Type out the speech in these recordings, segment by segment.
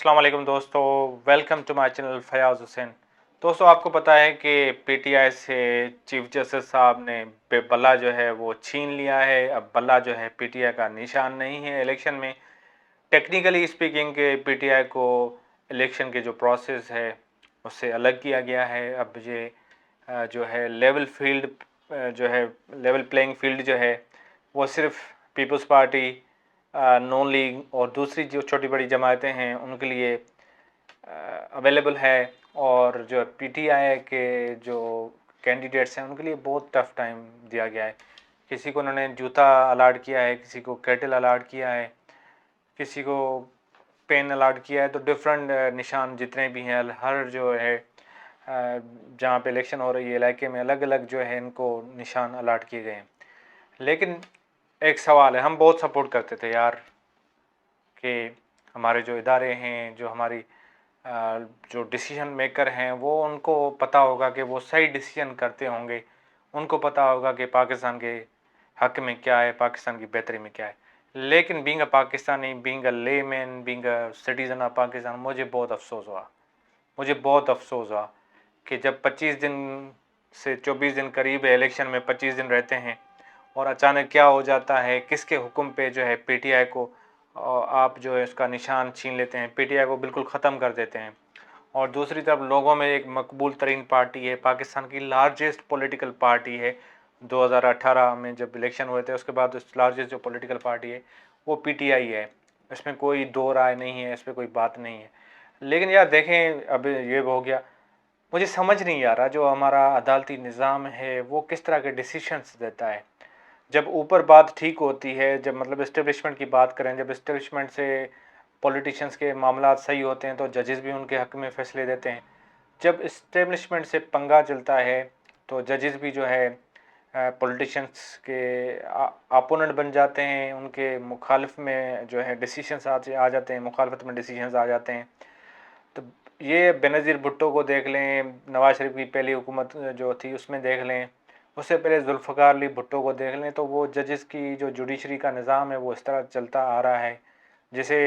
अस्सलाम वालेकुम दोस्तों, welcome to my channel Fayaz Hussain. दोस्तों, आपको पता है कि पीटीआई से चीफ जस्टिस साहब ने बल्ला जो है वो छीन लिया है। अब बल्ला जो है पीटीआई का निशान नहीं है इलेक्शन में। टेक्निकली स्पीकिंग के पीटीआई को इलेक्शन के जो प्रोसेस है उससे अलग किया गया है। अब ये जो है लेवल फील्ड जो है लेवल प्लेइंग फील्ड जो है वो सिर्फ पीपल्स पार्टी, नून लीग और दूसरी जो छोटी बड़ी जमातें हैं उनके लिए अवेलेबल है। और जो पीटीआई के जो कैंडिडेट्स हैं उनके लिए बहुत टफ टाइम दिया गया है। किसी को उन्होंने जूता अलाट किया है, किसी को केटल अलाट किया है, किसी को पेन अलाट किया है। तो डिफरेंट निशान जितने भी हैं, हर जो है जहाँ पे इलेक्शन हो रही है इलाके में अलग अलग जो है इनको निशान अलाट किए गए हैं। लेकिन एक सवाल है, हम बहुत सपोर्ट करते थे यार कि हमारे जो इदारे हैं, जो हमारी जो डिसीजन मेकर हैं, वो उनको पता होगा कि वो सही डिसीजन करते होंगे। उनको पता होगा कि पाकिस्तान के हक में क्या है, पाकिस्तान की बेहतरी में क्या है। लेकिन being a Pakistani, being a layman, being a citizen of Pakistan, मुझे बहुत अफसोस हुआ कि जब 25 दिन से 24 दिन करीब है इलेक्शन में, 25 दिन रहते हैं और अचानक क्या हो जाता है, किसके हुक्म पे जो है पीटीआई को आप जो है इसका निशान छीन लेते हैं, पीटीआई को बिल्कुल ख़त्म कर देते हैं। और दूसरी तरफ लोगों में एक मकबूल तरीन पार्टी है, पाकिस्तान की लार्जेस्ट पॉलिटिकल पार्टी है। 2018 में जब इलेक्शन हुए थे उसके बाद लार्जेस्ट जो पॉलिटिकल पार्टी है वो पीटीआई है। इसमें कोई दो राय नहीं है, इस पर कोई बात नहीं है। लेकिन यार देखें, अब ये हो गया, मुझे समझ नहीं आ रहा जो हमारा अदालती निज़ाम है वो किस तरह के डिसीशंस देता है। जब ऊपर बात ठीक होती है, जब मतलब इस्टेब्लिशमेंट की बात करें, जब इस्टेब्लिशमेंट से पॉलिटिशियंस के मामला सही होते हैं तो जजेस भी उनके हक में फ़ैसले देते हैं। जब इस्टेब्लिशमेंट से पंगा चलता है तो जजेस भी जो है पॉलिटिशियंस के अपोनेंट बन जाते हैं, उनके मुखालिफ में जो है डिसीशंस आ जाते हैं, मुखालफत में डिसीशंस आ जाते हैं। तो ये बेनज़ीर भुट्टो को देख लें, नवाज शरीफ की पहली हुकूमत जो थी उसमें देख लें, उससे पहले जुल्फ़िकार अली भुट्टो को देख लें, तो वो जजेस की जो जुडिशरी का निज़ाम है वो इस तरह चलता आ रहा है। जैसे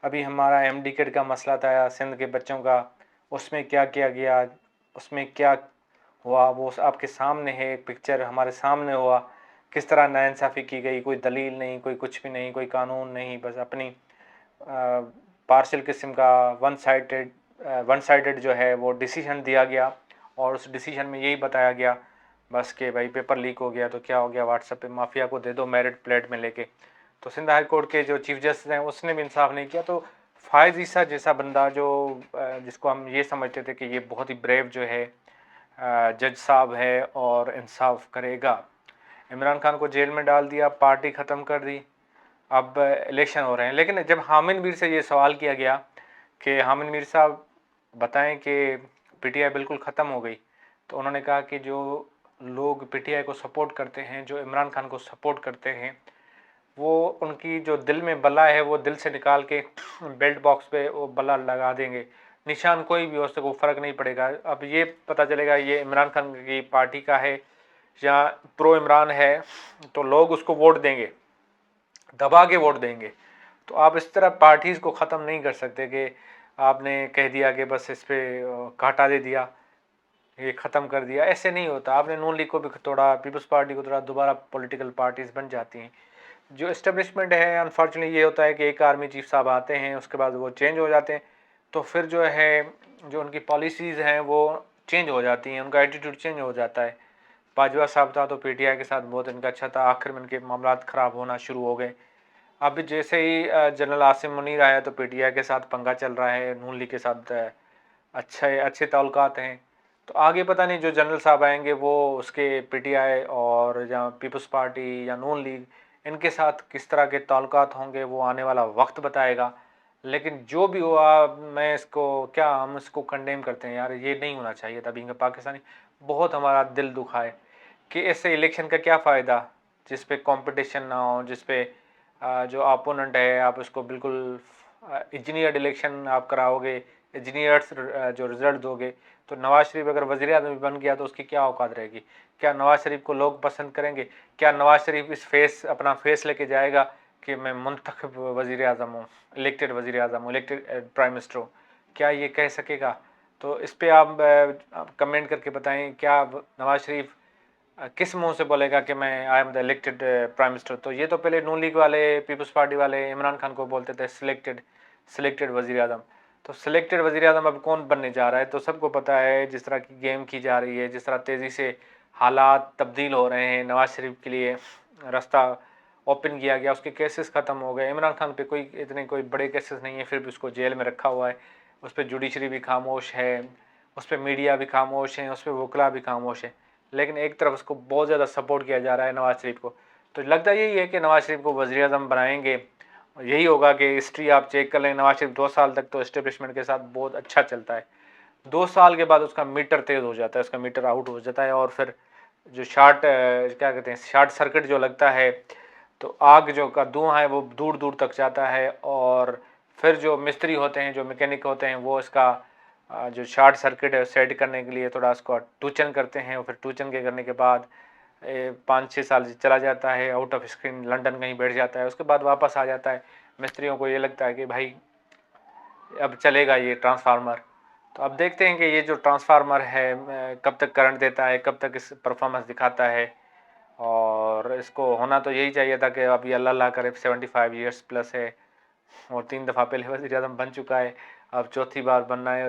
अभी हमारा एमडीकेट का मसला था सिंध के बच्चों का, उसमें क्या किया गया, उसमें क्या हुआ, वो आपके सामने है, एक पिक्चर हमारे सामने हुआ, किस तरह नाइंसाफ़ी की गई। कोई दलील नहीं, कोई कुछ भी नहीं, कोई कानून नहीं, बस अपनी पार्शल किस्म का वन साइडेड जो है वो डिसीजन दिया गया। और उस डिसीजन में यही बताया गया बस कि भाई पेपर लीक हो गया तो क्या हो गया, व्हाट्सएप पे माफिया को दे दो मेरिट प्लेट में लेके। तो सिंध हाई कोर्ट के जो चीफ जस्टिस हैं उसने भी इंसाफ नहीं किया। तो फायज ईसा जैसा बंदा जो जिसको हम ये समझते थे कि ये बहुत ही ब्रेव जो है जज साहब है और इंसाफ करेगा, इमरान खान को जेल में डाल दिया, पार्टी ख़त्म कर दी, अब इलेक्शन हो रहे हैं। लेकिन जब हामिद मीर से ये सवाल किया गया कि हामिद मीर साहब बताएं कि पीटीआई बिल्कुल ख़त्म हो गई, तो उन्होंने कहा कि जो लोग पीटीआई को सपोर्ट करते हैं, जो इमरान खान को सपोर्ट करते हैं, वो उनकी जो दिल में बला है वो दिल से निकाल के बेल्ट बॉक्स पे वो बला लगा देंगे। निशान कोई भी हो, उससे कोई फ़र्क नहीं पड़ेगा। अब ये पता चलेगा ये इमरान खान की पार्टी का है या प्रो इमरान है, तो लोग उसको वोट देंगे, दबा के वोट देंगे। तो आप इस तरह पार्टीज़ को ख़त्म नहीं कर सकते कि आपने कह दिया कि बस इस पर कांटा दे दिया, ये ख़त्म कर दिया। ऐसे नहीं होता। आपने नून लीग को भी तोड़ा, पीपल्स पार्टी को तोड़ा, दोबारा पॉलिटिकल पार्टीज़ बन जाती हैं। जो इस्टेब्लिशमेंट है अनफॉर्चुनेटली ये होता है कि एक आर्मी चीफ साहब आते हैं, उसके बाद वो चेंज हो जाते हैं, तो फिर जो है जो उनकी पॉलिसीज़ हैं वो चेंज हो जाती हैं, उनका एटीट्यूड चेंज हो जाता है। बाजवा साहब था तो पीटीआई के साथ बहुत इनका अच्छा था, आखिर में इनके मामला ख़राब होना शुरू हो गए। अब जैसे ही जनरल आसिम मुनीर आया तो पीटीआई के साथ पंगा चल रहा है, नून लीग के साथ अच्छे अच्छे ताल्लुकात हैं। तो आगे पता नहीं जो जनरल साहब आएंगे वो उसके पीटीआई और या पीपल्स पार्टी या नून लीग इनके साथ किस तरह के ताल्लुकात होंगे वो आने वाला वक्त बताएगा। लेकिन जो भी हुआ, मैं इसको क्या, हम इसको कंडेम करते हैं यार, ये नहीं होना चाहिए था। बीइंग पाकिस्तानी बहुत हमारा दिल दुखा है कि ऐसे इलेक्शन का क्या फ़ायदा जिस पे कंपटीशन ना हो, जिस पे जो अपोनेंट है आप उसको बिल्कुल इंजीनियर्ड इलेक्शन आप कराओगे, इंजीनियर्स जो रिज़ल्ट दोगे। तो नवाज शरीफ अगर वज़ीर आज़म बन गया तो उसकी क्या औकात रहेगी? क्या नवाज शरीफ को लोग पसंद करेंगे? क्या नवाज शरीफ इस फेस अपना फेस लेके जाएगा कि मैं मुंतखब वज़ीर आज़म हूँ, इलेक्टेड वज़ीर आज़म हूँ, इलेक्टेड प्राइम मिनिस्टर हूँ, क्या ये कह सकेगा? तो इस पे आप कमेंट करके बताएं, क्या नवाज शरीफ किस मुंह से बोलेगा कि मैं I am the elected prime minister? तो ये तो पहले नून लीग वाले, पीपल्स पार्टी वाले इमरान खान को बोलते थे सिलेक्टेड सिलेक्टेड वज़ीर आज़म। तो सिलेक्टेड वज़ीर आज़म अब कौन बनने जा रहा है? तो सबको पता है, जिस तरह की गेम की जा रही है, जिस तरह तेज़ी से हालात तब्दील हो रहे हैं, नवाज शरीफ के लिए रास्ता ओपन किया गया, उसके केसेस ख़त्म हो गए। इमरान खान पे कोई बड़े केसेस नहीं है, फिर भी उसको जेल में रखा हुआ है। उस पर जुडिशरी भी खामोश है, उस पर मीडिया भी खामोश है, उस पर वकला भी खामोश है। लेकिन एक तरफ उसको बहुत ज़्यादा सपोर्ट किया जा रहा है नवाज शरीफ को। तो लगता यही है कि नवाज शरीफ को वज़ीर आज़म बनाएंगे। यही होगा कि हिस्ट्री आप चेक कर लें, नवाज शरीफ 2 साल तक तो इस्टेब्लिशमेंट के साथ बहुत अच्छा चलता है। 2 साल के बाद उसका मीटर तेज़ हो जाता है, उसका मीटर आउट हो जाता है, और फिर जो क्या कहते हैं, शॉर्ट सर्किट जो लगता है, तो आग जो का धुआं है वो दूर दूर तक जाता है। और फिर जो मिस्त्री होते हैं, जो मैकेनिक होते हैं, वो इसका जो शॉर्ट सर्किट है सेट करने के लिए थोड़ा इसको टूचन करते हैं, और फिर टूचन के करने के बाद 5-6 साल चला जाता है, आउट ऑफ स्क्रीन लंदन कहीं बैठ जाता है, उसके बाद वापस आ जाता है। मिस्त्रियों को ये लगता है कि भाई अब चलेगा ये ट्रांसफार्मर। तो अब देखते हैं कि ये जो ट्रांसफार्मर है कब तक करंट देता है, कब तक इस परफॉर्मेंस दिखाता है। और इसको होना तो यही चाहिए था कि अभी अल्लाह अल्लाह करे, 75 ईयर्स प्लस है, और 3 दफ़ा पहले वज़ीर आज़म बन चुका है, अब चौथी बार बनना है।